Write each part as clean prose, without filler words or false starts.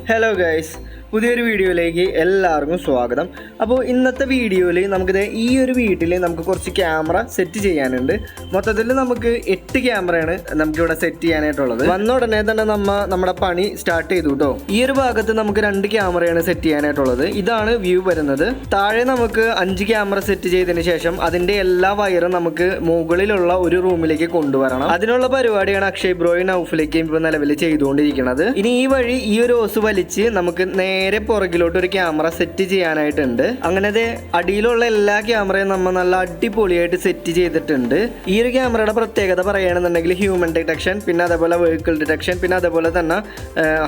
Hello guys, പുതിയൊരു വീഡിയോയിലേക്ക് എല്ലാവർക്കും സ്വാഗതം. അപ്പോൾ ഇന്നത്തെ വീഡിയോയിൽ നമുക്കിത് ഈ ഒരു വീട്ടിൽ നമുക്ക് കുറച്ച് ക്യാമറ സെറ്റ് ചെയ്യാനുണ്ട്. മൊത്തത്തിൽ നമുക്ക് 8 ക്യാമറയാണ് നമുക്കിവിടെ സെറ്റ് ചെയ്യാനായിട്ടുള്ളത്. വന്ന ഉടനെ തന്നെ നമ്മുടെ പണി സ്റ്റാർട്ട് ചെയ്തു കേട്ടോ. ഈ ഒരു ഭാഗത്ത് നമുക്ക് 2 ക്യാമറയാണ് സെറ്റ് ചെയ്യാനായിട്ടുള്ളത്. ഇതാണ് വ്യൂ വരുന്നത്. താഴെ നമുക്ക് 5 ക്യാമറ സെറ്റ് ചെയ്തതിന് ശേഷം അതിൻ്റെ എല്ലാ വയറും നമുക്ക് മുകളിലുള്ള ഒരു റൂമിലേക്ക് കൊണ്ടുവരണം. അതിനുള്ള പരിപാടിയാണ് അക്ഷയ് ബ്രോയും നൗഫിലേക്കും ഇപ്പോൾ നിലവിൽ ചെയ്തുകൊണ്ടിരിക്കുന്നത്. ഇനി ഈ വഴി ഈ ഒരു ഓസ് വലിച്ച് നമുക്ക് നേരെ പുറകിലോട്ട് ഒരു ക്യാമറ സെറ്റ് ചെയ്യാനായിട്ടുണ്ട്. അങ്ങനെ അടിയിലുള്ള എല്ലാ ക്യാമറയും നമ്മൾ നല്ല അടിപൊളിയായിട്ട് സെറ്റ് ചെയ്തിട്ടുണ്ട്. ഈ ഒരു ക്യാമറയുടെ പ്രത്യേകത പറയുകയാണെന്നുണ്ടെങ്കിൽ ഹ്യൂമൻ ഡിറ്റക്ഷൻ, പിന്നെ അതേപോലെ വെഹിക്കിൾ ഡിറ്റക്ഷൻ, പിന്നെ അതേപോലെ തന്നെ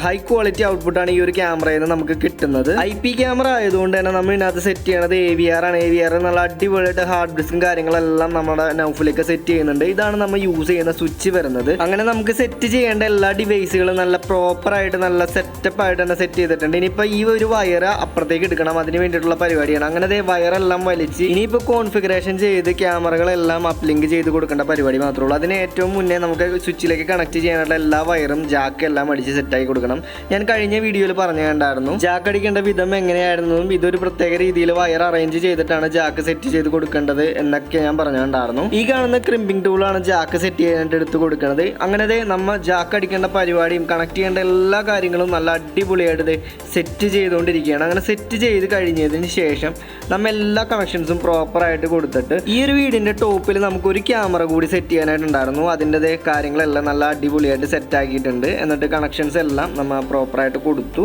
ഹൈ ക്വാളിറ്റി ഔട്ട്പുട്ടാണ് ഈ ഒരു ക്യാമറയിൽ നിന്ന് നമുക്ക് കിട്ടുന്നത്. IP ക്യാമറ ആയതുകൊണ്ട് തന്നെ നമ്മൾ ഇതിനകത്ത് സെറ്റ് ചെയ്യണത് AVR ആണ്. AVR നല്ല അടിപൊളിയായിട്ട് ഹാർഡ് ഡിസ്കും കാര്യങ്ങളെല്ലാം നമ്മുടെ നൗഫിലേക്ക് സെറ്റ് ചെയ്യുന്നുണ്ട്. ഇതാണ് നമ്മൾ യൂസ് ചെയ്യുന്ന സ്വിച്ച് വരുന്നത്. അങ്ങനെ നമുക്ക് സെറ്റ് ചെയ്യേണ്ട എല്ലാ ഡിവൈസുകളും നല്ല പ്രോപ്പറായിട്ട് നല്ല സെറ്റപ്പ് ആയിട്ട് തന്നെ സെറ്റ് ചെയ്തിട്ടുണ്ട്. ഇനിയിപ്പോൾ ഈ ഒരു വയർ അപ്പുറത്തേക്ക് എടുക്കണം, അതിന് വേണ്ടിയിട്ടുള്ള പരിപാടിയാണ്. അങ്ങനെ വയറെല്ലാം വലിച്ച് ഇനിയിപ്പോൾ കോൺഫിഗറേഷൻ ചെയ്ത് ക്യാമറകളെല്ലാം അപ്ലിങ്ക് ചെയ്ത് കൊടുക്കേണ്ട പരിപാടി മാത്രമേ ഉള്ളൂ. അതിന് ഏറ്റവും മുന്നേ നമുക്ക് സ്വിച്ചിലേക്ക് കണക്ട് ചെയ്യാനുള്ള എല്ലാ വയറും ജാക്ക് എല്ലാം അടിച്ച് സെറ്റാക്കി കൊടുക്കണം. ഞാൻ കഴിഞ്ഞ വീഡിയോയിൽ പറഞ്ഞിട്ടുണ്ടായിരുന്നു ജാക്ക് അടിക്കേണ്ട വിധം എങ്ങനെയായിരുന്നു. ഇതൊരു പ്രത്യേക രീതിയിൽ വയർ അറേഞ്ച് ചെയ്തിട്ടാണ് ജാക്ക് സെറ്റ് ചെയ്ത് കൊടുക്കേണ്ടത് എന്നൊക്കെ ഞാൻ പറഞ്ഞിട്ടുണ്ടായിരുന്നു. ഈ കാണുന്ന ക്രിമ്പിംഗ് ടൂളാണ് ജാക്ക് സെറ്റ് ചെയ്യാനായിട്ട് എടുത്ത് കൊടുക്കുന്നത്. അങ്ങനെ നമ്മൾ ജാക്ക് അടിക്കേണ്ട പരിപാടിയും കണക്ട് ചെയ്യേണ്ട എല്ലാ കാര്യങ്ങളും നല്ല അടിപൊളിയായിട്ട് സെറ്റ് ചെയ്തുകൊണ്ടിരിക്കുകയാണ്. അങ്ങനെ സെറ്റ് ചെയ്ത് കഴിഞ്ഞതിന് ശേഷം നമ്മൾ എല്ലാ കണക്ഷൻസും പ്രോപ്പറായിട്ട് കൊടുത്തിട്ട് ഈ ഒരു വീടിൻ്റെ ടോപ്പിൽ നമുക്കൊരു ക്യാമറ കൂടി സെറ്റ് ചെയ്യാനായിട്ടുണ്ടായിരുന്നു. അതിൻ്റെ കാര്യങ്ങളെല്ലാം നല്ല അടിപൊളിയായിട്ട് സെറ്റ് ആക്കിയിട്ടുണ്ട്. എന്നിട്ട് കണക്ഷൻസ് എല്ലാം നമ്മൾ പ്രോപ്പറായിട്ട് കൊടുത്തു.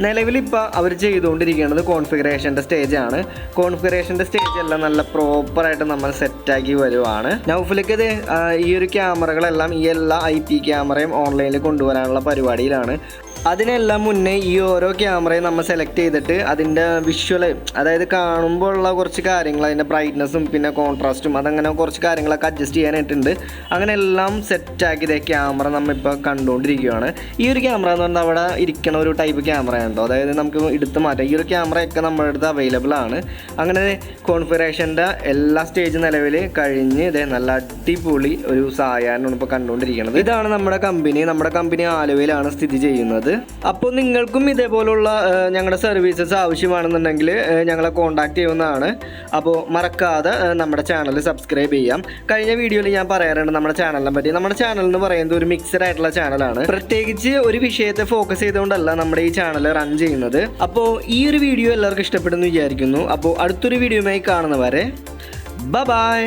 നിലവിലിപ്പോൾ അവർ ചെയ്തുകൊണ്ടിരിക്കുന്നത് കോൺഫിഗറേഷൻ്റെ സ്റ്റേജാണ്. കോൺഫിഗറേഷൻ്റെ സ്റ്റേജ് എല്ലാം നല്ല പ്രോപ്പറായിട്ട് നമ്മൾ സെറ്റാക്കി വരുവാണ്. നൗഫിലേക്ക് ഈ ഒരു ക്യാമറകളെല്ലാം ഈ എല്ലാ IP ക്യാമറയും ഓൺലൈനിൽ കൊണ്ടുവരാനുള്ള പരിപാടിയിലാണ്. അതിനെല്ലാം മുന്നേ ഈ ഓരോ ക്യാമറയും നമ്മൾ സെലക്ട് ചെയ്തിട്ട് അതിൻ്റെ വിഷ്വൽ, അതായത് കാണുമ്പോൾ ഉള്ള കുറച്ച് കാര്യങ്ങൾ, അതിൻ്റെ ബ്രൈറ്റ്നസ്സും പിന്നെ കോൺട്രാസ്റ്റും അതങ്ങനെ കുറച്ച് കാര്യങ്ങളൊക്കെ അഡ്ജസ്റ്റ് ചെയ്യാനായിട്ടുണ്ട്. അങ്ങനെ എല്ലാം സെറ്റാക്കിയത് ക്യാമറ നമ്മളിപ്പോൾ കണ്ടുകൊണ്ടിരിക്കുകയാണ്. ഈ ഒരു ക്യാമറ എന്ന് പറഞ്ഞാൽ അവിടെ ഇരിക്കണ ഒരു ടൈപ്പ് ക്യാമറ ഉണ്ടോ, അതായത് നമുക്ക് എടുത്ത് മാറ്റാം. ഈ ഒരു ക്യാമറയൊക്കെ നമ്മുടെ അടുത്ത് അവൈലബിൾ ആണ്. അങ്ങനെ കോൺഫിഗറേഷൻ്റെ എല്ലാ സ്റ്റേജ് നിലവിൽ കഴിഞ്ഞ് നല്ല അടിപൊളി ഒരു സായാഹ്നമാണ് ഇപ്പോൾ കണ്ടുകൊണ്ടിരിക്കുന്നത്. ഇതാണ് നമ്മുടെ കമ്പനി ആലുവയിലാണ് സ്ഥിതി ചെയ്യുന്നത്. അപ്പോൾ നിങ്ങൾക്കും ഇതേപോലുള്ള ഞങ്ങളുടെ സർവീസസ് ആവശ്യമാണെന്നുണ്ടെങ്കിൽ ഞങ്ങളെ കോൺടാക്ട് ചെയ്യുന്നതാണ്. അപ്പോൾ മറക്കാതെ നമ്മുടെ ചാനൽ സബ്സ്ക്രൈബ് ചെയ്യാം. കഴിഞ്ഞ വീഡിയോയിൽ ഞാൻ പറയാറുണ്ട് നമ്മുടെ ചാനലിനെ പറ്റി. നമ്മുടെ ചാനൽ എന്ന് പറയുന്നത് ഒരു മിക്സഡ് ആയിട്ടുള്ള ചാനലാണ്. പ്രത്യേകിച്ച് ഒരു വിഷയത്തെ ഫോക്കസ് ചെയ്തുകൊണ്ടല്ല നമ്മുടെ ഈ ചാനൽ റൺ ചെയ്യുന്നത്. അപ്പോൾ ഈ ഒരു വീഡിയോ എല്ലാവർക്കും ഇഷ്ടപ്പെടുന്നു വിചാരിക്കുന്നു. അപ്പോൾ അടുത്തൊരു വീഡിയോയുമായി കാണുന്നവരെ ബൈ.